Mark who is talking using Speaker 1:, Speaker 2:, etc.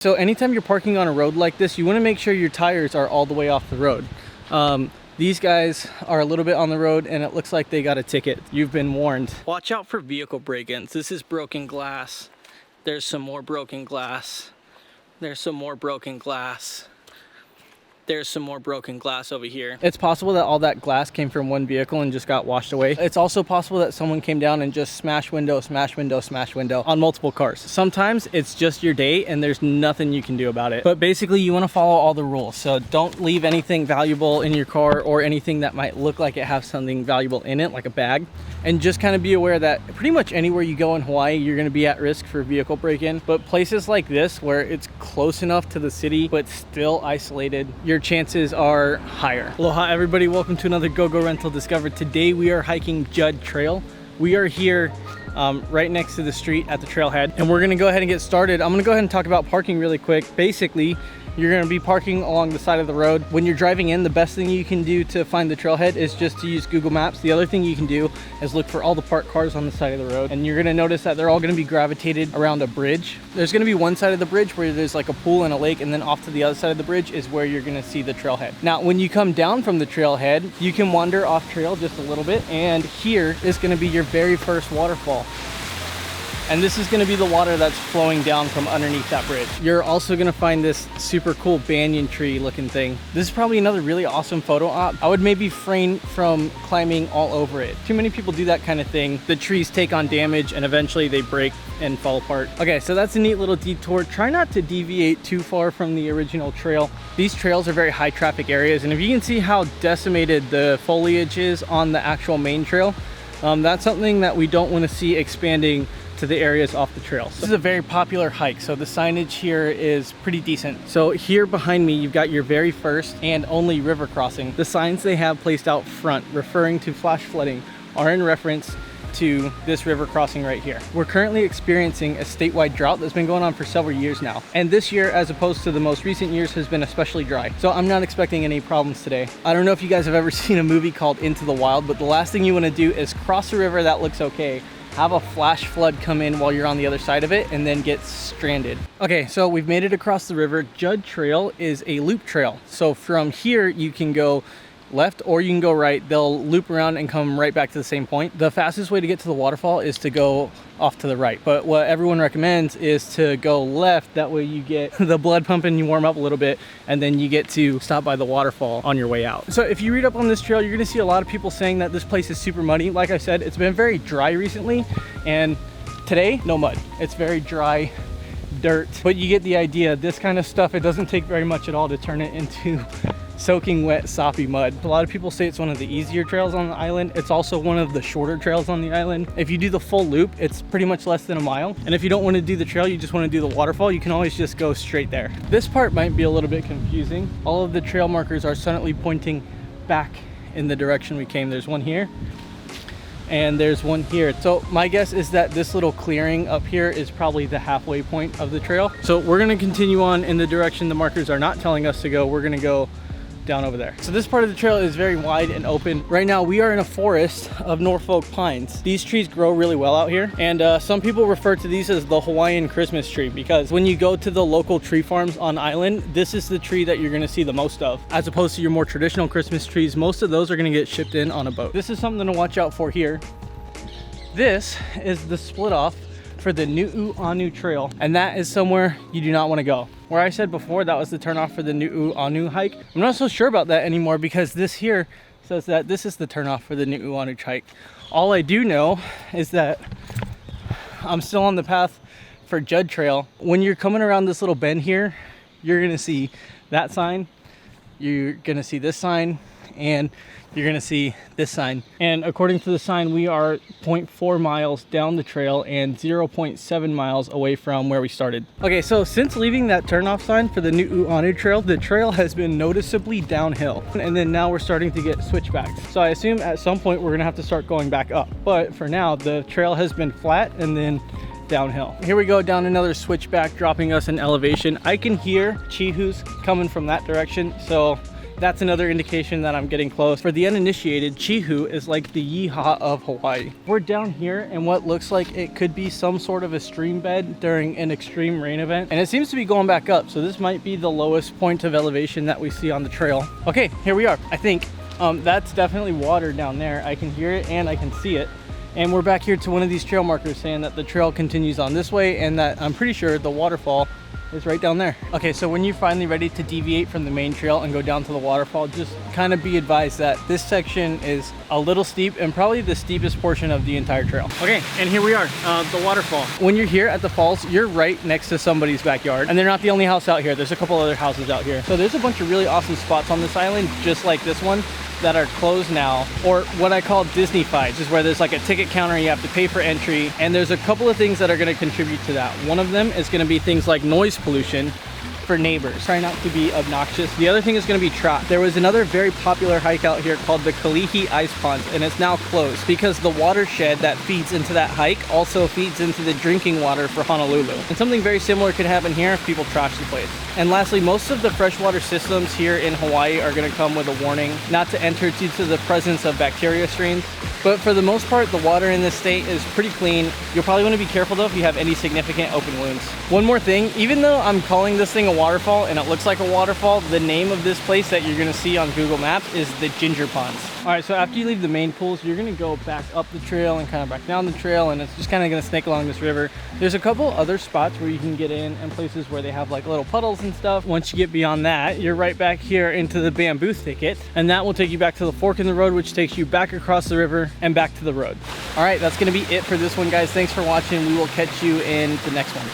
Speaker 1: So anytime you're parking on a road like this, you want to make sure your tires are all the way off the road. These guys are a little bit on the road and it looks like they got a ticket. You've been warned. Watch out for vehicle break-ins. This is broken glass. There's some more broken glass. There's some more broken glass. There's some more broken glass over here. It's possible that all that glass came from one vehicle and just got washed away. It's also possible that someone came down and just smashed window, smash window, smash window on multiple cars. Sometimes it's just your day and there's nothing you can do about it. But basically you want to follow all the rules. So don't leave anything valuable in your car or anything that might look like it has something valuable in it, like a bag. And just kind of be aware that pretty much anywhere you go in Hawaii, you're going to be at risk for vehicle break-in. But places like this, where it's close enough to the city, but still isolated, your chances are higher. Aloha everybody, welcome to another GoGo Rental Discovered. Today we are hiking Judd Trail. We are here right next to the street at the trailhead, and we're going to go ahead and get started. I'm going to go ahead and talk about parking really quick. Basically, you're going to be parking along the side of the road. When you're driving in, the best thing you can do to find the trailhead is just to use Google Maps. The other thing you can do is look for all the parked cars on the side of the road, and you're going to notice that they're all going to be gravitated around a bridge. There's going to be one side of the bridge where there's like a pool and a lake, and then off to the other side of the bridge is where you're going to see the trailhead. Now, when you come down from the trailhead, you can wander off trail just a little bit, and here is going to be your very first waterfall. And this is going to be the water that's flowing down from underneath that bridge. You're also going to find this super cool banyan tree looking thing. This is probably another really awesome photo op. I would maybe refrain from climbing all over it. Too many people do that kind of thing. The trees take on damage and eventually they break and fall apart. Okay, so that's a neat little detour. Try not to deviate too far from the original trail. These trails are very high traffic areas, and if you can see how decimated the foliage is on the actual main trail, that's something that we don't want to see expanding to the areas off the trail. So this is a very popular hike, so the signage here is pretty decent. So here behind me, you've got your very first and only river crossing. The signs they have placed out front referring to flash flooding are in reference to this river crossing right here. We're currently experiencing a statewide drought that's been going on for several years now. And this year, as opposed to the most recent years, has been especially dry. So I'm not expecting any problems today. I don't know if you guys have ever seen a movie called Into the Wild, but the last thing you want to do is cross a river that looks okay, have a flash flood come in while you're on the other side of it, and then get stranded. Okay, so we've made it across the river. Judd Trail is a loop trail. So from here, you can go left or you can go right. They'll loop around and come right back to the same point. The fastest way to get to the waterfall is to go off to the right, but what everyone recommends is to go left. That way you get the blood pumping, you warm up a little bit, and then you get to stop by the waterfall on your way out. So if you read up on this trail, you're gonna see a lot of people saying that this place is super muddy. Like I said, it's been very dry recently, and today, no mud. It's very dry dirt, but you get the idea. This kind of stuff, it doesn't take very much at all to turn it into soaking wet, soppy mud. A lot of people say it's one of the easier trails on the island. It's also one of the shorter trails on the island. If you do the full loop, it's pretty much less than a mile. And if you don't want to do the trail, you just want to do the waterfall, you can always just go straight there. This part might be a little bit confusing. All of the trail markers are suddenly pointing back in the direction we came. There's one here, and there's one here. So my guess is that this little clearing up here is probably the halfway point of the trail. So we're going to continue on in the direction the markers are not telling us to go. We're going to go down over there. So this part of the trail is very wide and open. Right now we are in a forest of Norfolk pines. These trees grow really well out here, and some people refer to these as the Hawaiian Christmas tree, because when you go to the local tree farms on island, this is the tree that you're going to see the most of, as opposed to your more traditional Christmas trees. Most of those are going to get shipped in on a boat. This is something to watch out for here. This is the split off for the Nu'uanu Trail, and that is somewhere you do not want to go. Where I said before that was the turnoff for the Nu'uanu hike, I'm not so sure about that anymore, because this here says that this is the turnoff for the Nu'uanu hike. All I do know is that I'm still on the path for Judd Trail. When you're coming around this little bend here, you're gonna see that sign, you're gonna see this sign, and you're gonna see this sign. And according to the sign, we are 0.4 miles down the trail and 0.7 miles away from where we started. Okay, so since leaving that turnoff sign for the Nu'uanu Trail, the trail has been noticeably downhill. And then now we're starting to get switchbacks. So I assume at some point we're gonna have to start going back up. But for now, the trail has been flat and then downhill. Here we go down another switchback, dropping us in elevation. I can hear chihus coming from that direction, so That's another indication that I'm getting close. For the uninitiated, Chihu is like the Yeehaw of Hawaii. We're down here in what looks like it could be some sort of a stream bed during an extreme rain event. And it seems to be going back up. So this might be the lowest point of elevation that we see on the trail. Okay, here we are, I think. That's definitely water down there. I can hear it and I can see it. And we're back here to one of these trail markers saying that the trail continues on this way and that I'm pretty sure the waterfall is right down there. Okay, so when you're finally ready to deviate from the main trail and go down to the waterfall, just kind of be advised that this section is a little steep and probably the steepest portion of the entire trail. Okay, and here we are, the waterfall. When you're here at the falls, you're right next to somebody's backyard, and they're not the only house out here. There's a couple other houses out here. So there's a bunch of really awesome spots on this island, just like this one, that are closed now, or what I call Disney-fied, which is where there's like a ticket counter, you have to pay for entry, and there's a couple of things that are going to contribute to that. One of them is going to be things like noise pollution for neighbors. Try not to be obnoxious. The other thing is going to be trout. There was another very popular hike out here called the Kalihi Ice Ponds, and it's now closed because the watershed that feeds into that hike also feeds into the drinking water for Honolulu. And something very similar could happen here if people trash the place. And lastly, most of the freshwater systems here in Hawaii are going to come with a warning not to enter due to the presence of bacteria strains. But for the most part, the water in this state is pretty clean. You'll probably want to be careful though if you have any significant open wounds. One more thing, even though I'm calling this thing a waterfall and it looks like a waterfall, the name of this place that you're going to see on Google Maps is the Ginger Ponds. All right, so after you leave the main pools, you're going to go back up the trail and kind of back down the trail, and it's just kind of going to snake along this river. There's a couple other spots where you can get in and places where they have like little puddles and stuff. Once you get beyond that, you're right back here into the bamboo thicket, and that will take you back to the fork in the road, which takes you back across the river and back to the road. All right, that's going to be it for this one, guys. Thanks for watching. We will catch you in the next one.